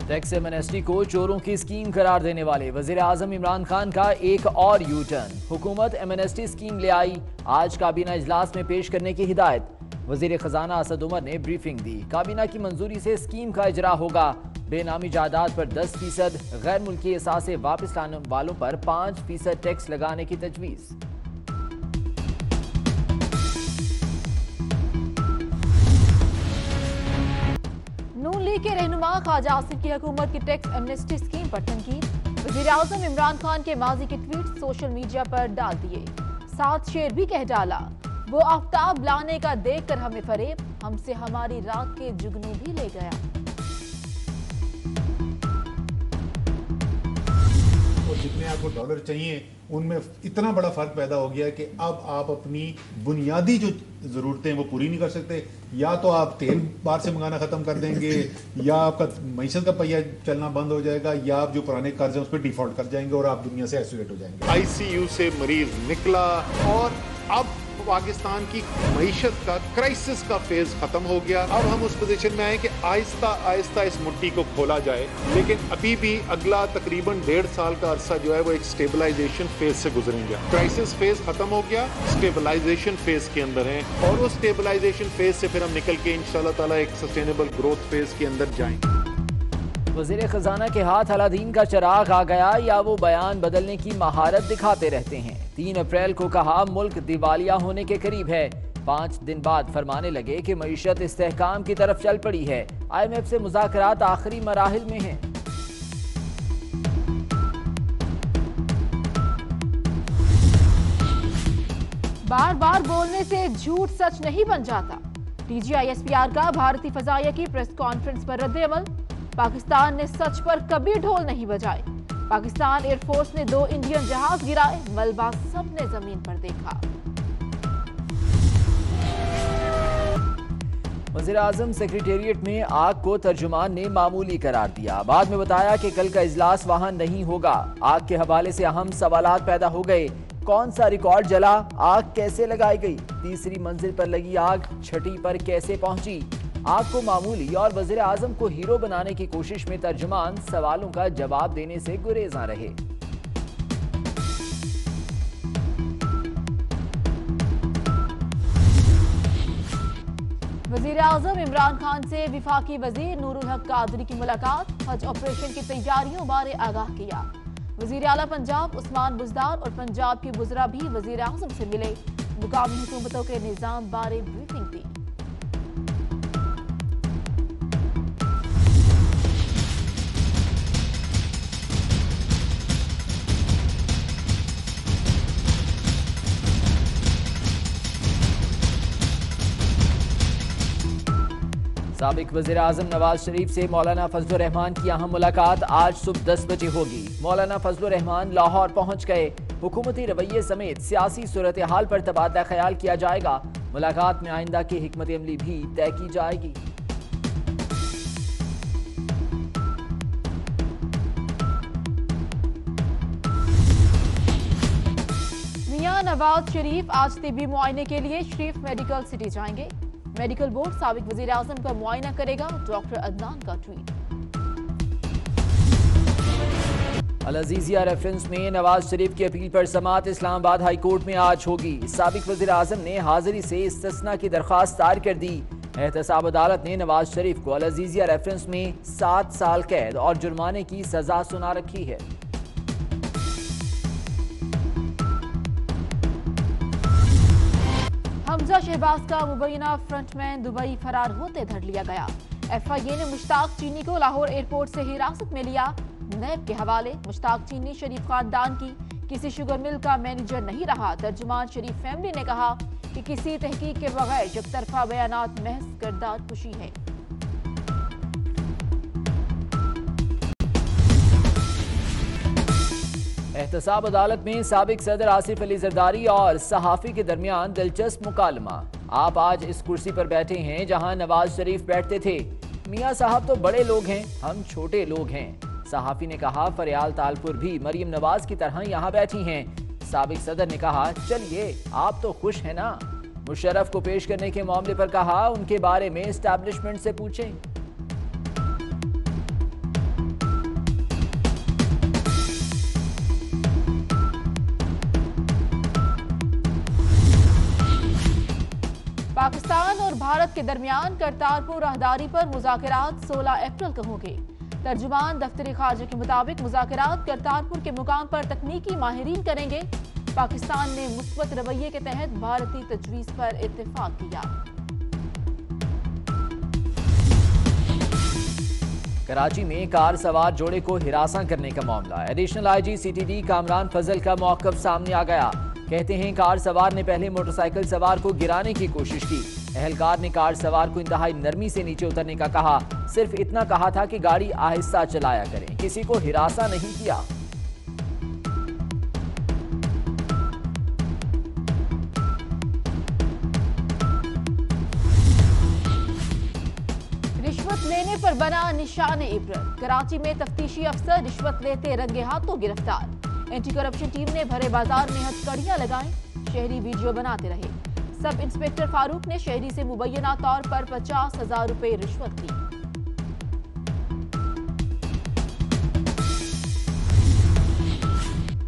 Tax amnesty को चोरों की स्कीम करार देने वाले वजीर आजम इमरान खान का एक और यू टर्न। हुकूमत एमनेस्टी स्कीम ले आई, आज काबीना इजलास में पेश करने की हिदायत। वजीर खजाना असद उमर ने ब्रीफिंग दी, काबीना की मंजूरी से स्कीम का इजरा होगा। बेनामी जायदाद पर 10%, गैर मुल्की एसासे वापस लाने वालों पर 5% टैक्स लगाने की तजवीज़। नून लीग के रहनुमा ख्वाजा आसिफ की हुकूमत की टैक्स एमनेस्टी स्कीम पर तनकीद। वजीर आजम इमरान खान के माजी के ट्वीट सोशल मीडिया पर डाल दिए, साथ शेर भी कह डाला, वो आफ्ताब लाने का देखकर हमें फरेब, हमसे हमारी रात के जुगनू भी ले गया। और जितने आपको डॉलर चाहिए उनमें इतना बड़ा फर्क पैदा हो गया कि अब आप अपनी बुनियादी जो ज़रूरतें वो पूरी नहीं कर सकते। या तो आप तेल बाहर से मंगाना ख़त्म कर देंगे, या आपका मईशत का पहिया चलना बंद हो जाएगा, या आप जो पुराने कर्ज हैं उस पर डिफॉल्ट कर जाएंगे और आप दुनिया से आइसोलेट हो जाएंगे। आईसीयू से मरीज निकला और अब पाकिस्तान की मईशत का क्राइसिस का फेज खत्म हो गया। अब हम उस पोजीशन में आए कि आहिस्ता आहिस्ता इस मुट्ठी को खोला जाए, लेकिन अभी भी अगला तकरीबन 1.5 साल का अरसा जो है वो एक स्टेबलाइजेशन फेज से गुजरेंगे। क्राइसिस फेज खत्म हो गया, स्टेबलाइजेशन फेज के अंदर है, और उस स्टेबलाइजेशन फेज से फिर हम निकल के इंशाल्लाह ताला एक सस्टेनेबल ग्रोथ फेज के अंदर जाएंगे। वजीर खजाना के हाथ अलादीन का चिराग आ गया, या वो बयान बदलने की महारत दिखाते रहते हैं। 3 अप्रैल को कहा मुल्क दिवालिया होने के करीब है, 5 दिन बाद फरमाने लगे कि मईशत इस्तेहकाम की तरफ चल पड़ी है। IMF से मुज़ाकरात आखिरी मराहिल में हैं। बार बार बोलने से झूठ सच नहीं बन जाता। DGISPR का भारतीय फजाइया की प्रेस कॉन्फ्रेंस पर रद्द-ए-अमल। पाकिस्तान ने सच पर कभी ढोल नहीं बजाए। पाकिस्तान एयरफोर्स ने 2 इंडियन जहाज गिराए, मलबा सबने जमीन पर देखा। वज़ीर आज़म सेक्रेटेरिएट में आग को तर्जुमान ने मामूली करार दिया, बाद में बताया कि कल का इजलास वहां नहीं होगा। आग के हवाले से अहम सवालात पैदा हो गए, कौन सा रिकॉर्ड जला, आग कैसे लगाई गई, तीसरी मंजिल पर लगी आग छठी पर कैसे पहुंची। आग को मामूली और वज़ीर आज़म को हीरो बनाने की कोशिश में तर्जुमान सवालों का जवाब देने से गुरेज़ा रहे। वज़ीर आज़म इमरान खान से विफाकी वज़ीर नूरुल हक कादरी की मुलाकात, हज ऑपरेशन की तैयारियों बारे आगाह किया। वज़ीर आला पंजाब उस्मान बुज़दार और पंजाब के वज़रा भी वज़ीर आज़म से मिले, मुकामी हुकूमतों के निज़ाम बारे ब्रीफिंग दी। साबिक वज़ीर आज़म नवाज शरीफ से मौलाना फजलुर रहमान की अहम मुलाकात आज सुबह 10 बजे होगी। मौलाना फजलुर रहमान लाहौर पहुंच गए, हुकूमती रवैये समेत सियासी सूरत हाल पर तबादला ख्याल किया जाएगा। मुलाकात में आइंदा की हिकमत अमली भी तय की जाएगी। मियां नवाज शरीफ आज तिब्बी मुआयने के लिए शरीफ मेडिकल सिटी जाएंगे। मेडिकल बोर्ड साबिक वज़ीर आज़म का मुआयना करेगा, डॉक्टर अदनान का ट्वीट। अल अजीजिया रेफरेंस में नवाज शरीफ की अपील पर समाअत इस्लामाबाद हाई कोर्ट में आज होगी। साबिक वज़ीर आज़म ने हाजिरी से इस्तिस्ना की दरख्वास्त दायर कर दी। एहतसाब अदालत ने नवाज शरीफ को अल अजीजिया रेफरेंस में 7 साल कैद और जुर्माने की सजा सुना रखी है। हमजा शहबाज का मुबैना फ्रंटमैन दुबई फरार होते धर लिया गया। FIA ने मुश्ताक चीनी को लाहौर एयरपोर्ट से हिरासत में लिया। नैब के हवाले, मुश्ताक चीनी शरीफ खानदान की किसी शुगर मिल का मैनेजर नहीं रहा। तर्जुमान शरीफ फैमिली ने कहा कि किसी तहकीक के बगैर जब तरफा बयानात महज किरदार खुशी है। एहतसाब अदालत में साबिक सदर आसिफ अली जरदारी और सहाफी के दरमियान दिलचस्प मुकालमा। आप आज इस कुर्सी पर बैठे हैं जहां नवाज शरीफ बैठते थे। मियां साहब तो बड़े लोग हैं, हम छोटे लोग हैं। सहाफी ने कहा फरियाल तालपुर भी मरियम नवाज की तरह यहाँ बैठी हैं। साबिक सदर ने कहा चलिए आप तो खुश हैं ना। मुशर्रफ को पेश करने के मामले पर कहा उनके बारे में एस्टैब्लिशमेंट से पूछें। भारत के दरमियान करतारपुर राहदारी पर मुज़ाकरात 16 अप्रैल को होंगे। तर्जुमान दफ्तर खारजा के मुताबिक मुज़ाकरात करतारपुर के मुकाम पर तकनीकी माहिरीन करेंगे। पाकिस्तान ने मुस्बत रवैये के तहत भारतीय तजवीज़ पर इत्तेफाक किया। कराची में कार सवार जोड़े को हिरासा करने का मामला। एडिशनल आईजी सीटीडी कामरान फजल का मौक़िफ़ सामने आ गया। कहते हैं कार सवार ने पहले मोटरसाइकिल सवार को गिराने की कोशिश की। एहलकार ने कार सवार को इंतहाई नरमी से नीचे उतरने का कहा। सिर्फ इतना कहा था कि गाड़ी आहिस्ता चलाया करें, किसी को हिरासा नहीं किया। रिश्वत लेने पर बना निशाने इबरत। कराची में तफ्तीशी अफसर रिश्वत लेते रंगे हाथों गिरफ्तार। एंटी करप्शन टीम ने भरे बाजार में हथकड़ियां लगाई। शहरी वीडियो बनाते रहे। सब इंस्पेक्टर फारूक ने शहरी से मुबैना तौर पर 50,000 रुपए रिश्वत ली।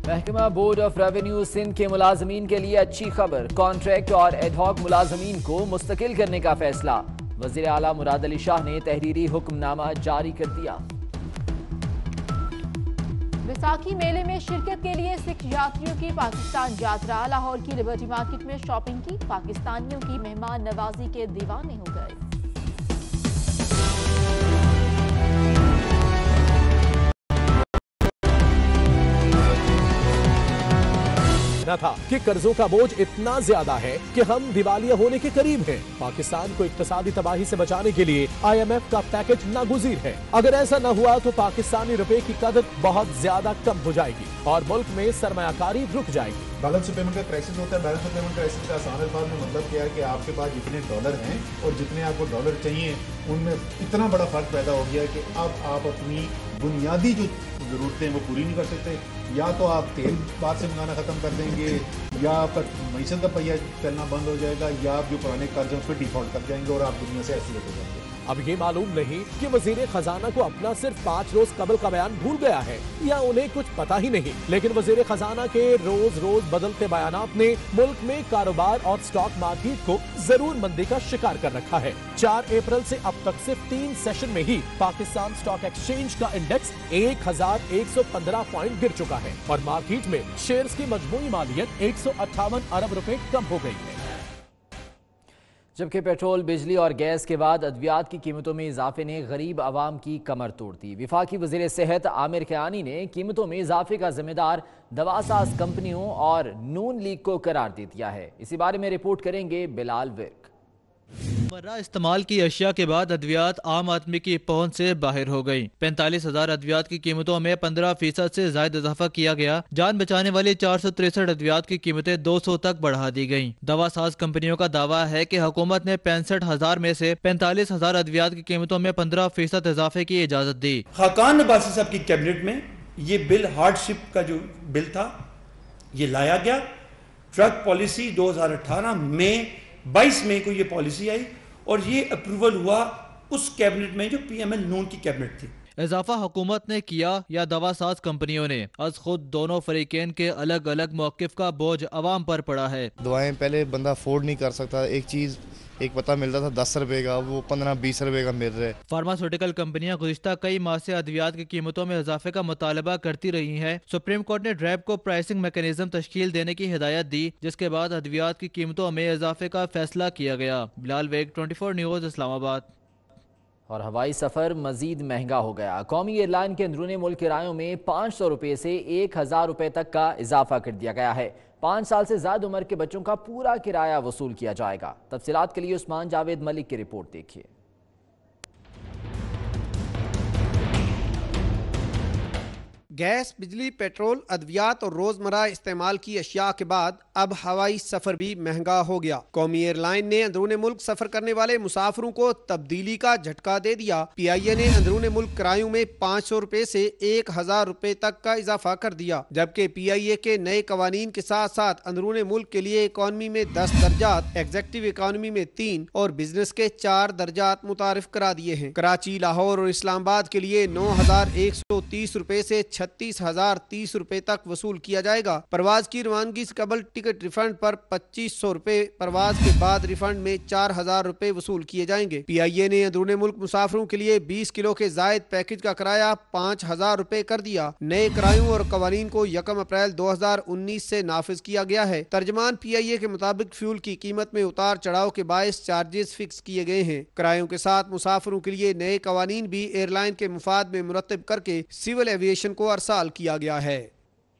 महकमा बोर्ड ऑफ रेवेन्यू सिंध के मुलाजमीन के लिए अच्छी खबर। कॉन्ट्रैक्ट और एडहॉक मुलाजमीन को मुस्तकिल करने का फैसला। वज़ीर आला मुराद अली शाह ने तहरीरी हुक्मनामा जारी कर दिया। बैसाखी मेले में शिरकत के लिए सिख यात्रियों की पाकिस्तान यात्रा। लाहौर की लिबर्टी मार्केट में शॉपिंग की। पाकिस्तानियों की मेहमान नवाजी के दीवाने हो गए। था कि कर्जों का बोझ इतना ज्यादा है कि हम दिवालिया होने के करीब हैं। पाकिस्तान को इक्तिसादी तबाही से बचाने के लिए IMF का पैकेज नागुज़ीर है। अगर ऐसा न हुआ तो पाकिस्तानी रुपए की कदर बहुत ज्यादा कम हो जाएगी और मुल्क में सरमायाकारी रुक जाएगी। बैलेंस ऑफ पेमेंट का क्राइसिस होता है। बैलेंस ऑफ पेमेंट क्राइसिस का आसान अल्फाज में मतलब क्या है कि आपके पास जितने डॉलर हैं और जितने आपको डॉलर चाहिए उनमें इतना बड़ा फर्क पैदा हो गया है कि अब आप अपनी बुनियादी जो ज़रूरतें वो पूरी नहीं कर सकते। या तो आप तेल बाहर से मंगाना ख़त्म कर देंगे, या आपका मईशत का पहिया चलना बंद हो जाएगा, या आप जो पुराने कर्ज हैं उस पर डिफॉल्ट कर जाएंगे और आप दुनिया से ऐसे हो जाएंगे। अब ये मालूम नहीं कि वजीर खजाना को अपना सिर्फ 5 रोज कबल का बयान भूल गया है या उन्हें कुछ पता ही नहीं। लेकिन वजीर खजाना के रोज रोज बदलते बयानात ने मुल्क में कारोबार और स्टॉक मार्केट को जरूर मंदी का शिकार कर रखा है। 4 अप्रैल से अब तक सिर्फ 3 सेशन में ही पाकिस्तान स्टॉक एक्सचेंज का इंडेक्स 1115 पॉइंट गिर चुका है और मार्केट में शेयर्स की मजमूई मालियत 158 अरब रुपए कम हो गई है। जबकि पेट्रोल, बिजली और गैस के बाद अद्वियात की कीमतों में इजाफे ने गरीब आवाम की कमर तोड़ दी। विफाकी वज़ीर सेहत आमिर क़यानी ने कीमतों में इजाफे का जिम्मेदार दवासाज कंपनियों और नून लीग को करार दे दिया है। इसी बारे में रिपोर्ट करेंगे बिलाल विर्क। रोजमर्रा इस्तेमाल की अशिया के बाद अद्वियात आम आदमी की पहुंच से बाहर हो गई। 45,000 अद्वियात की कीमतों में 15% से ज्यादा इजाफा किया गया। जान बचाने वाली 463 अद्वियात की कीमतें 200 तक बढ़ा दी गयी। दवा साज कंपनियों का दावा है कि हुकूमत ने 65,000 में से 45,000 अद्वियात की कीमतों में 15% इजाफे की इजाजत दी। खाकान अब्बासी साहब की कैबिनेट में ये बिल हार्डशिप का जो बिल था ये लाया गया। ड्रग पॉलिसी 2018 में 22 मई को ये पॉलिसी आई और ये अप्रूवल हुआ उस कैबिनेट में जो PML नून की कैबिनेट थी। इजाफा हुकूमत ने किया या दवा साज कंपनियों ने, अज खुद दोनों फरीकैन के अलग अलग मौक़िफ़ का बोझ अवाम पर पड़ा है। दवाएं पहले बंदा अफोर्ड नहीं कर सकता। एक चीज़ एक पता मिलता था 10 रुपए का, वो 15-20 रुपए का मिल रहा है। फार्मास्यूटिकल कंपनियां गुज़िश्ता कई माह से अद्वियात की कीमतों में इजाफे का मुतालबा करती रही हैं। सुप्रीम कोर्ट ने ड्रैब को प्राइसिंग मैकेनिज्म तश्कील देने की हिदायत दी, जिसके बाद अद्वियात की कीमतों में इजाफे का फैसला किया गया। बिलाल वेग, 24 न्यूज़, इस्लामाबाद। और हवाई सफ़र मजीद महंगा हो गया। कौमी एयरलाइन के अंदरूनी मुल्क किरायों में 500 रुपये से 1000 रुपये तक का इजाफा कर दिया गया है। 5 साल से ज्यादा उम्र के बच्चों का पूरा किराया वसूल किया जाएगा। तफसीलात के लिए उस्मान जावेद मलिक की रिपोर्ट देखिए। गैस, बिजली, पेट्रोल, अद्वियात और रोजमर्रा इस्तेमाल की अशिया के बाद अब हवाई सफर भी महंगा हो गया। कौमी एयरलाइन ने अंदरूनी मुल्क सफर करने वाले मुसाफिरों को तब्दीली का झटका दे दिया। PIA ने अंदरूनी मुल्क किरायों में 500 रुपए से 1000 रुपए तक का इजाफा कर दिया, जबकि PIA के नए कवानीन के साथ साथ अंदरूनी मुल्क के लिए इकॉनमी में 10 दर्जात, एग्जेक्टिव इकॉनमी में 3 और बिजनेस के 4 दर्जात मुतारिफ करा दिए हैं। कराची, लाहौर और इस्लामाबाद के लिए 9130 रुपए से 36,030 रुपए तक वसूल किया जाएगा। परवाज की रवानगी से कबल टिकट रिफंड पर 2500 रुपए, परवाज के बाद रिफंड में 4,000 रुपए वसूल किए जाएंगे। PIA ने अंदरूनी मुल्क मुसाफिरों के लिए 20 किलो के जायद पैकेज का किराया 5,000 रुपए कर दिया। नए किरायों और कवानीन को 1 अप्रैल 2019 से नाफिज किया गया है। तर्जमान PIA के मुताबिक फ्यूल की कीमत में उतार चढ़ाव के बायस चार्जेस फिक्स किए गए हैं। किरायों के साथ मुसाफिरों के लिए नए कवानीन भी एयरलाइन के मुफाद में मुरतब करके सिविल एविएशन को अरसाल किया गया है।